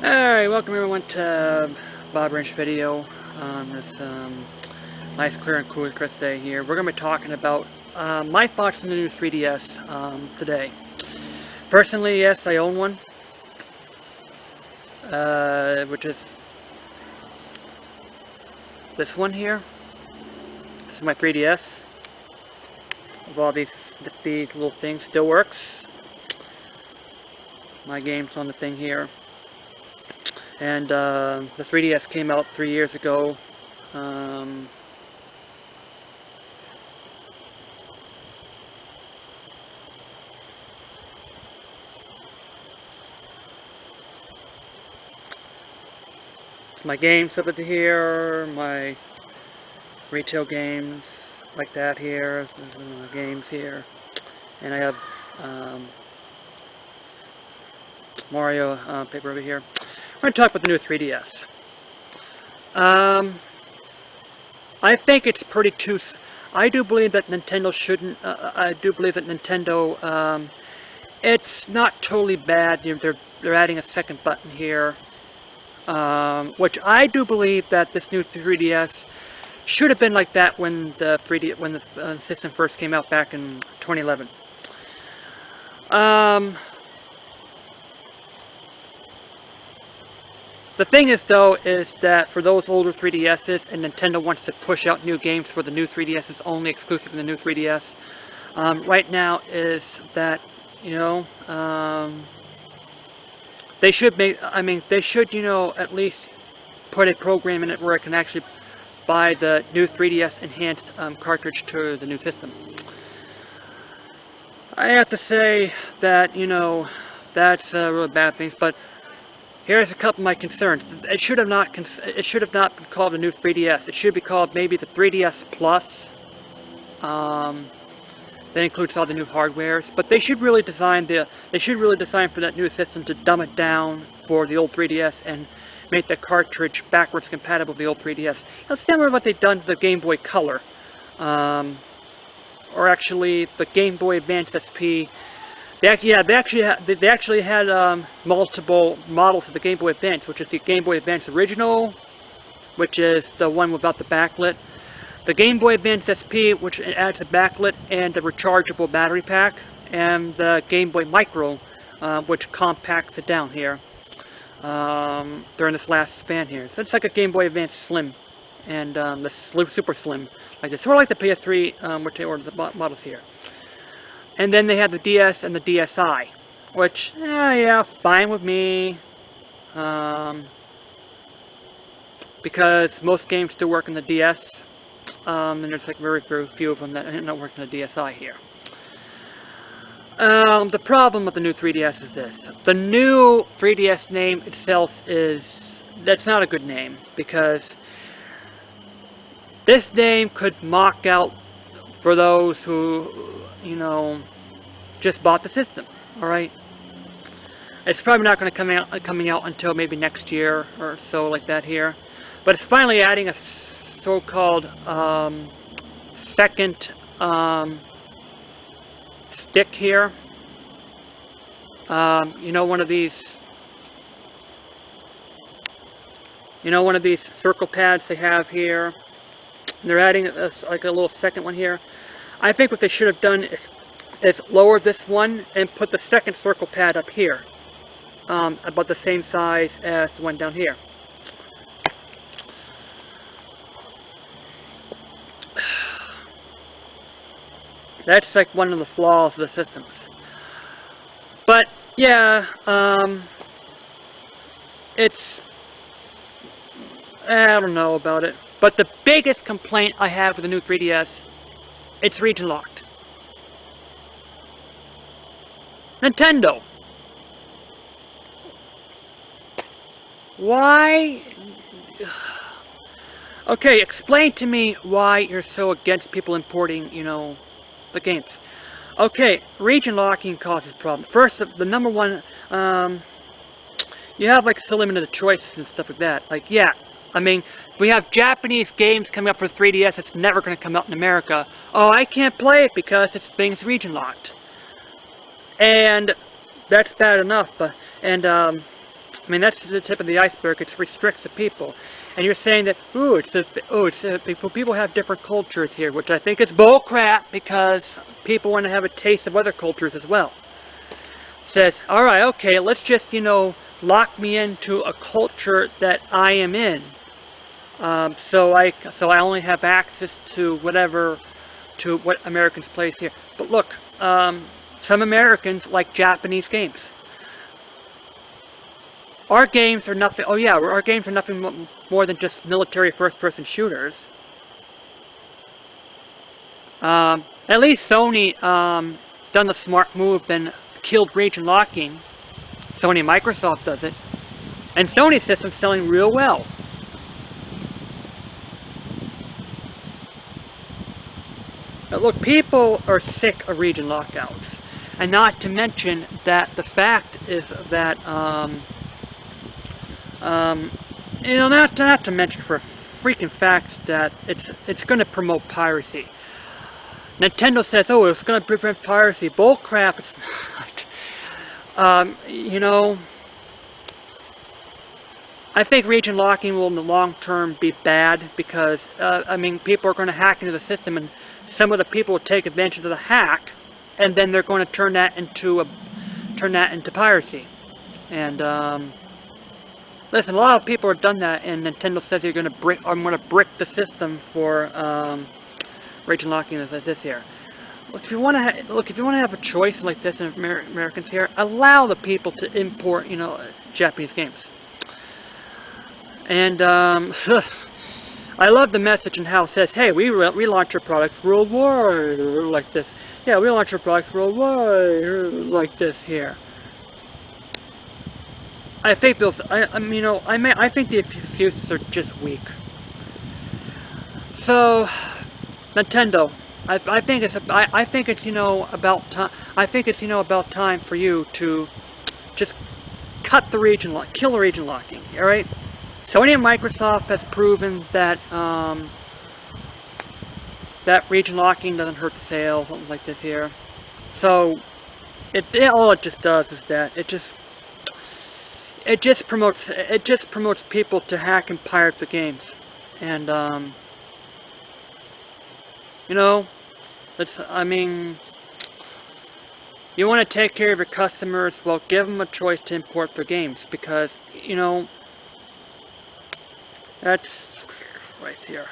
Alright, welcome everyone to Bob Wrench video on this nice, clear and cool crisp day here. We're going to be talking about my thoughts on the new 3DS today. Personally, yes, I own one, which is this one here. This is my 3DS. With all these little things, still works. My game's on the thing here. And the 3DS came out 3 years ago. So my games up to here, my retail games like that here, my games here, and I have Mario paper over here. We're going to talk about the new 3DS. I think it's pretty too... I do believe that Nintendo shouldn't... I do believe that Nintendo... it's not totally bad. You know, they're adding a second button here. Which I do believe that this new 3DS should have been like that when the system first came out back in 2011. The thing is, though, is that for those older 3DSs, and Nintendo wants to push out new games for the new 3DSs, only exclusive to the new 3DS, right now is that, you know, they should make, they should, you know, at least put a program in it where I can actually buy the new 3DS enhanced cartridge to the new system. I have to say that, you know, that's really bad things, but here's a couple of my concerns. It should have not been called a new 3DS. It should be called maybe the 3DS Plus. That includes all the new hardwares. But they should really design for that new system to dumb it down for the old 3DS and make the cartridge backwards compatible with the old 3DS. It's similar to what they've done to the Game Boy Color, or actually the Game Boy Advance SP. They actually had multiple models of the Game Boy Advance, which is the Game Boy Advance Original, which is the one without the backlit. The Game Boy Advance SP, which adds a backlit and a rechargeable battery pack, and the Game Boy Micro, which compacts it down here during this last span here. So it's like a Game Boy Advance Slim, and the Super Slim, like this, sort of like the PS3, which they ordered the models here. And then they had the DS and the DSi, which, yeah, fine with me. Because most games still work in the DS. And there's like very, very few of them that don't work in the DSi here. The problem with the new 3DS is this. The new 3DS name itself that's not a good name. Because this name could mock out for those who, you know, just bought the system. Alright? It's probably not going to coming out until maybe next year or so, like that here. But it's finally adding a so-called second stick here. You know, one of these circle pads they have here. And they're adding like a little second one here. I think what they should have done is lower this one and put the second circle pad up here. About the same size as the one down here. That's like one of the flaws of the systems. But yeah, I don't know about it. But the biggest complaint I have with the new 3DS, it's region locked. Nintendo. Why? Okay, explain to me why you're so against people importing, you know, the games. Okay, region locking causes problems. First, the number one, you have like so limited choices and stuff like that. Like, yeah, I mean, we have Japanese games coming up for 3DS that's never going to come out in America. Oh, I can't play it because it's region locked. And that's bad enough, but, and, I mean, that's the tip of the iceberg. It restricts the people. And you're saying that, people have different cultures here, which I think is bullcrap, because people want to have a taste of other cultures as well. It says, alright, okay, let's just, lock me into a culture that I am in. So I only have access to what Americans place here. But look, some Americans like Japanese games. Our games are nothing. Oh yeah, our games are nothing more than just military first-person shooters. At least Sony done the smart move and killed region locking. Sony and Microsoft does it, and Sony's system's selling real well. But look, people are sick of region lockouts, and not to mention that the fact is that not to mention for a freaking fact that it's going to promote piracy. Nintendo says, oh, it's going to prevent piracy. Bullcrap, it's not. I think region locking will in the long term be bad because, people are going to hack into the system, and some of the people will take advantage of the hack, and then they're going to turn that into piracy. And listen, a lot of people have done that, and Nintendo says I'm going to brick the system for region locking this here. Look, if you want to have a choice like this in Americans here, allow the people to import, Japanese games. And I love the message and how it says, hey, we launch our products worldwide, like this. Yeah, we launch our products worldwide, like this here. I think those, I think the excuses are just weak. So, Nintendo, I think it's about time for you to just cut the region lock, kill the region locking. All right. Sony and Microsoft has proven that that region locking doesn't hurt the sales, something like this here. So all it just does is that it just promotes people to hack and pirate the games, and you want to take care of your customers. Well, give them a choice to import their games, because that's right here.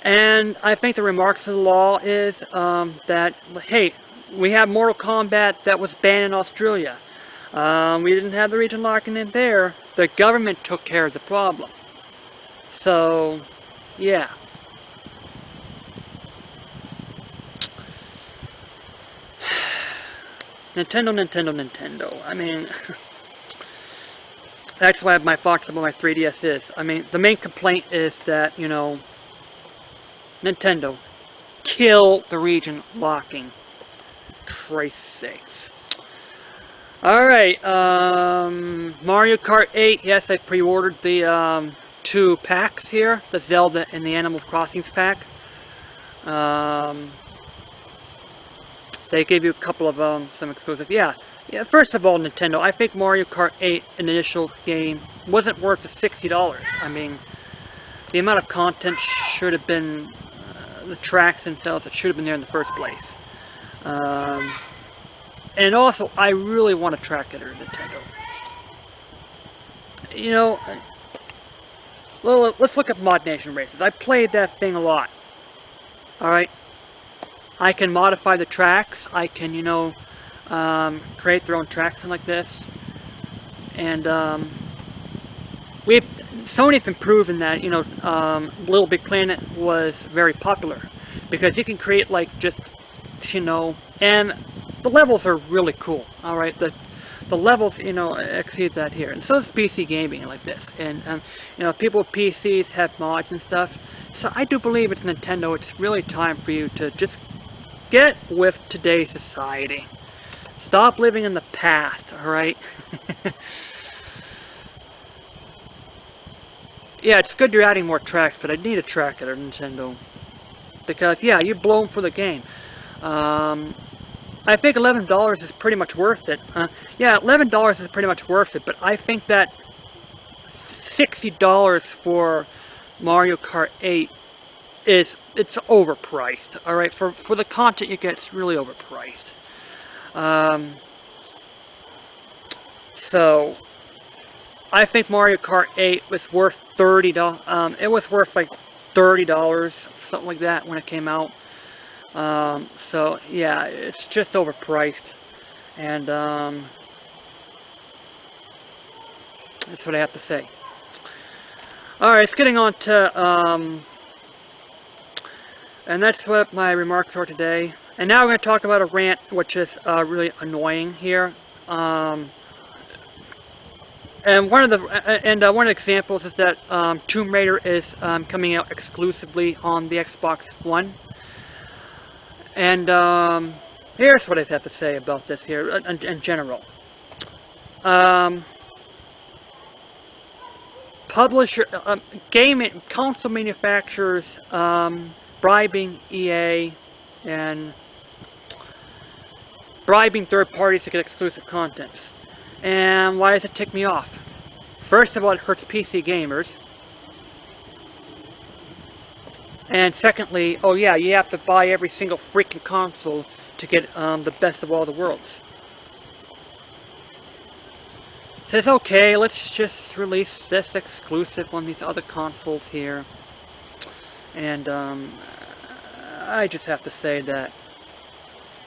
And I think the remarks of the law is that, hey, we have Mortal Kombat that was banned in Australia. We didn't have the region locking in there. The government took care of the problem. So, yeah. Nintendo. I mean, that's why my thoughts about my 3DS is. I mean, the main complaint is that, Nintendo, kill the region locking. Christ's sakes. Alright, Mario Kart 8, yes, I pre-ordered the 2 packs here, the Zelda and the Animal Crossings pack. They gave you a couple of some exclusives. Yeah, first of all, Nintendo, I think Mario Kart 8, an initial game, wasn't worth the $60. I mean, the amount of content should have been, the tracks themselves, it should have been there in the first place. And also, I really want a track editor, Nintendo. Let's look at Mod Nation Races. I played that thing a lot. Alright? I can modify the tracks. I can, create their own tracks like this. And, Sony's been proven that, Little Big Planet was very popular. Because you can create, like, just, and the levels are really cool. Alright, the levels, exceed that here. And so is PC gaming like this. And, people with PCs have mods and stuff. So I do believe it's Nintendo. It's really time for you to just get with today's society. Stop living in the past, alright? Yeah, it's good you're adding more tracks, but I need a track editor, Nintendo. Because, yeah, you blow them for the game. I think $11 is pretty much worth it. Yeah, $11 is pretty much worth it, but I think that $60 for Mario Kart 8 it's overpriced. All right, for the content you get, it's really overpriced. So I think Mario Kart 8 was worth $30. It was worth like $30, something like that, when it came out. So yeah, it's just overpriced, and that's what I have to say. All right, it's getting on to and that's what my remarks are today. And now we're going to talk about a rant, which is really annoying here. And one of the examples is that Tomb Raider is coming out exclusively on the Xbox One. And here's what I have to say about this here in general. Gaming console manufacturers bribing EA and bribing third parties to get exclusive contents. And why does it tick me off? First of all, it hurts PC gamers. And secondly, oh yeah, you have to buy every single freaking console to get the best of all the worlds. It says, okay, let's just release this exclusive on these other consoles here. And I just have to say that,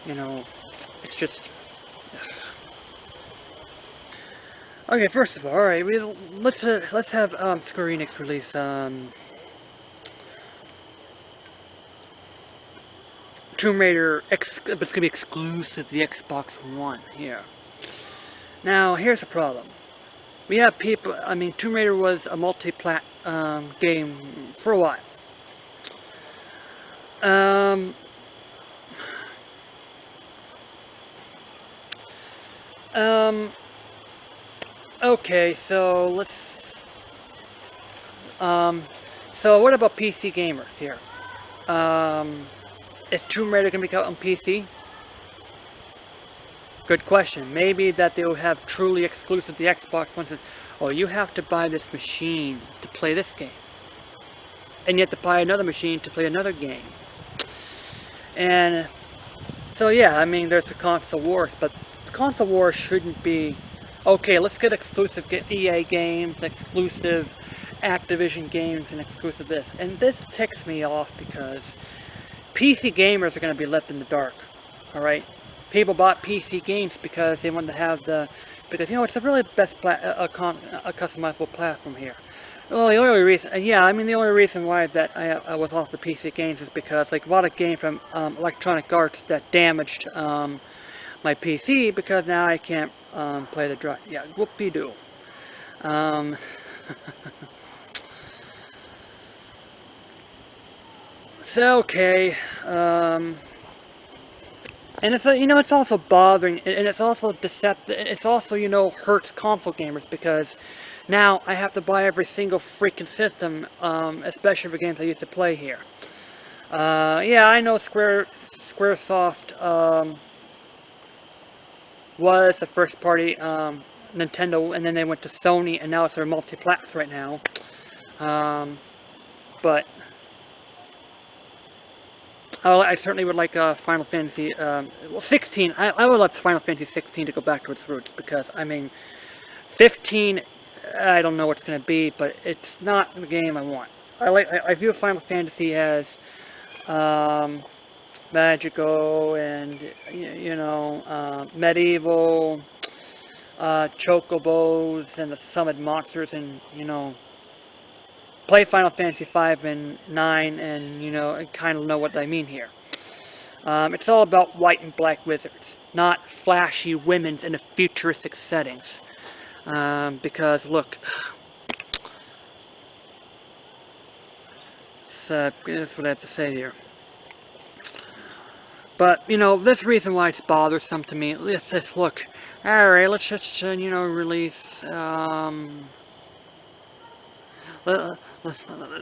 you know, it's just... Okay, first of all, alright, let's have Square Enix release Tomb Raider, but it's going to be exclusive to the Xbox One here. Now, here's the problem. We have people, I mean, Tomb Raider was a multi-plat game for a while. Okay, so let's, so what about PC gamers here? Is Tomb Raider going to be out on PC? Good question. Maybe that they will have truly exclusive to the Xbox One. Says, oh, you have to buy this machine to play this game. And you have to buy another machine to play another game. And so yeah, I mean, there's a console wars, but console wars shouldn't be, okay, let's get exclusive, get EA games, exclusive Activision games, and exclusive this. And this ticks me off because PC gamers are going to be left in the dark. Alright? People bought PC games because they wanted to have the, because, you know, it's the really best a customizable platform here. Well, the only reason, yeah, I mean, the only reason why that I was off the PC games is because, like, I bought a game from Electronic Arts that damaged my PC, because now I can't play the drive. Yeah, whoop-de-doo. So, okay, and it's, you know, it's also bothering, and it's also deceptive, it's also, you know, hurts console gamers, because now I have to buy every single freaking system, especially for games I used to play here. Yeah, I know Squaresoft was the first party Nintendo, and then they went to Sony, and now it's their multi-plats right now. But I certainly would like Final Fantasy, well, 16. I would like Final Fantasy 16 to go back to its roots, because, I mean, 15, I don't know what's going to be, but it's not the game I want. I view Final Fantasy as magical and, you know, medieval, chocobos and the summoned monsters, and, you know, play Final Fantasy 5 and 9 and, you know, kind of know what I mean here. It's all about white and black wizards, not flashy women's in a futuristic settings. Because, look, that's what I have to say here. But, you know, this reason why it's bothersome to me, let's look, alright, let's just, you know, release,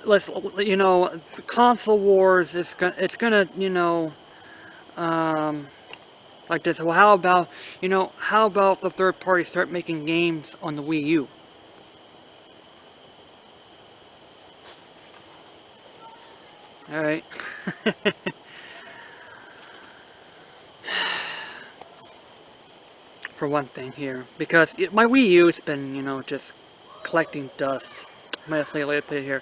let's, you know, console wars, it's gonna, you know, like this. Well, how about, you know, how about the third party start making games on the Wii U? Alright. For one thing here. Because my Wii U's been, you know, just collecting dust. I'm gonna say a little bit here.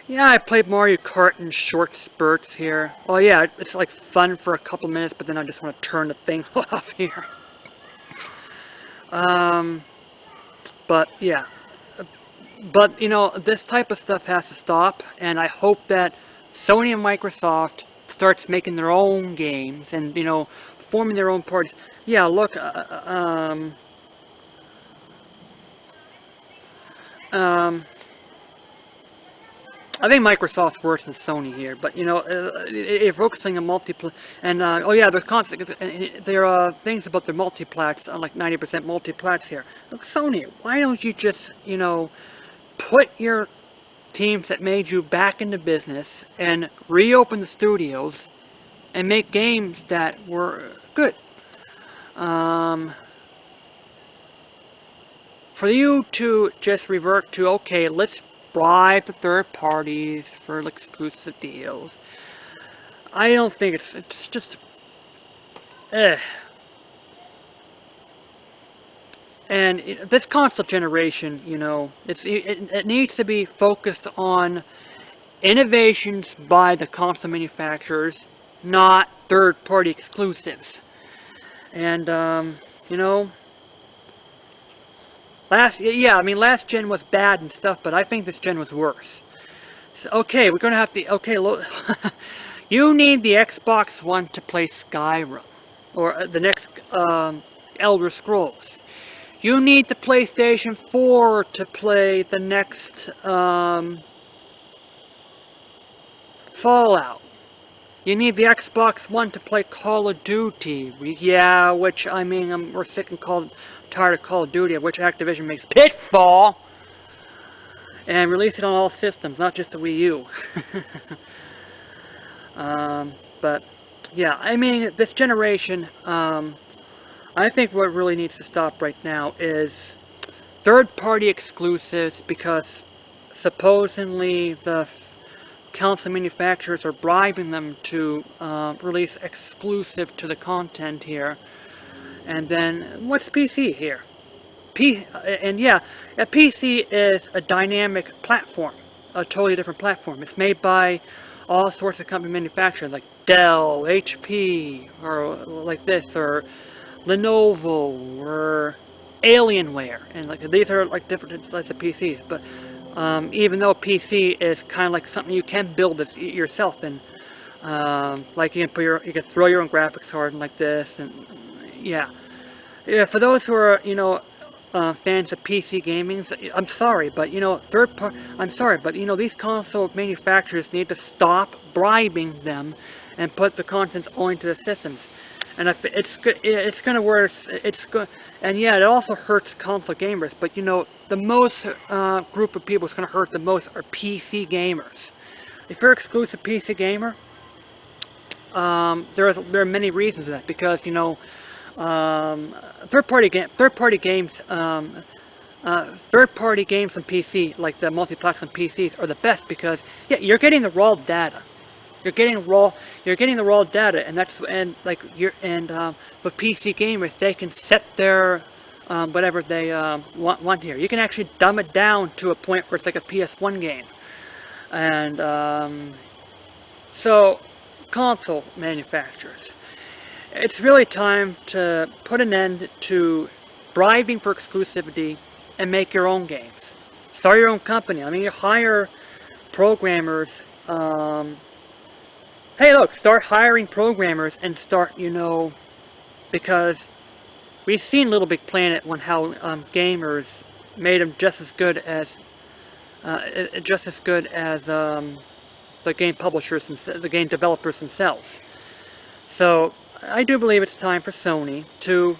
Yeah, I played Mario Kart in short spurts here. Oh yeah, it's like fun for a couple minutes, but then I just want to turn the thing off here. But yeah. But, you know, this type of stuff has to stop, and I hope that Sony and Microsoft starts making their own games and, you know, forming their own parties. Yeah, look, I think Microsoft's worse than Sony here, but you know, if focusing on multiplayer, and oh yeah, there's constant, there are things about their multiplats, like 90% multiplats here. Look, Sony, why don't you just, you know, put your teams that made you back into business and reopen the studios and make games that were good. For you to just revert to, okay, let's bribe the third parties for exclusive deals, I don't think it's just, And this console generation, you know, it needs to be focused on innovations by the console manufacturers, not third-party exclusives. And you know, last gen was bad and stuff, but I think this gen was worse. So, okay, we're gonna have to. Okay, look, you need the Xbox One to play Skyrim, or the next Elder Scrolls. You need the PlayStation 4 to play the next Fallout. You need the Xbox One to play Call of Duty. Yeah, which, I mean, we're sick and tired of Call of Duty, which Activision makes Pitfall! And release it on all systems, not just the Wii U. But, yeah, I mean, this generation, I think what really needs to stop right now is third-party exclusives, because supposedly the console manufacturers are bribing them to release exclusive to the content here. And then, what's PC here? And yeah, a PC is a dynamic platform, a totally different platform. It's made by all sorts of company manufacturers, like Dell, HP, or like this, or Lenovo, or Alienware, and like these are like different types of PCs. But even though PC is kind of like something you can build it yourself, and like you can throw your own graphics card and like this, and yeah, for those who are, you know, fans of PC gaming, I'm sorry, but you know, I'm sorry, but you know, these console manufacturers need to stop bribing them and put the contents onto the systems. And if it's gonna worse. And yeah, it also hurts console gamers. But you know, the most group of people it's gonna hurt the most are PC gamers. If you're an exclusive PC gamer, there are many reasons for that. Because you know, third-party games on PC, like the multi-platform PCs, are the best because yeah, you're getting the raw data. You're getting the raw data, and with PC gamers, they can set their whatever they want here. You can actually dumb it down to a point where it's like a PS1 game. And so, console manufacturers, it's really time to put an end to bribing for exclusivity and make your own games. Start your own company. I mean, you hire programmers. Hey, look, start hiring programmers and start, you know, because we've seen Little Big Planet when how gamers made them just as good as the game publishers and the game developers themselves. So I do believe it's time for Sony to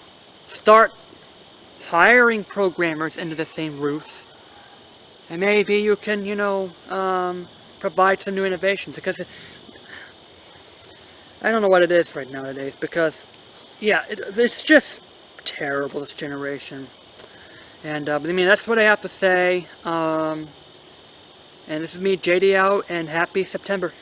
start hiring programmers into the same roofs, and maybe you can, you know, provide some new innovations, because I don't know what it is right nowadays, because yeah, it's just terrible, this generation. And but I mean, that's what I have to say. And this is me, JD, out, and happy September.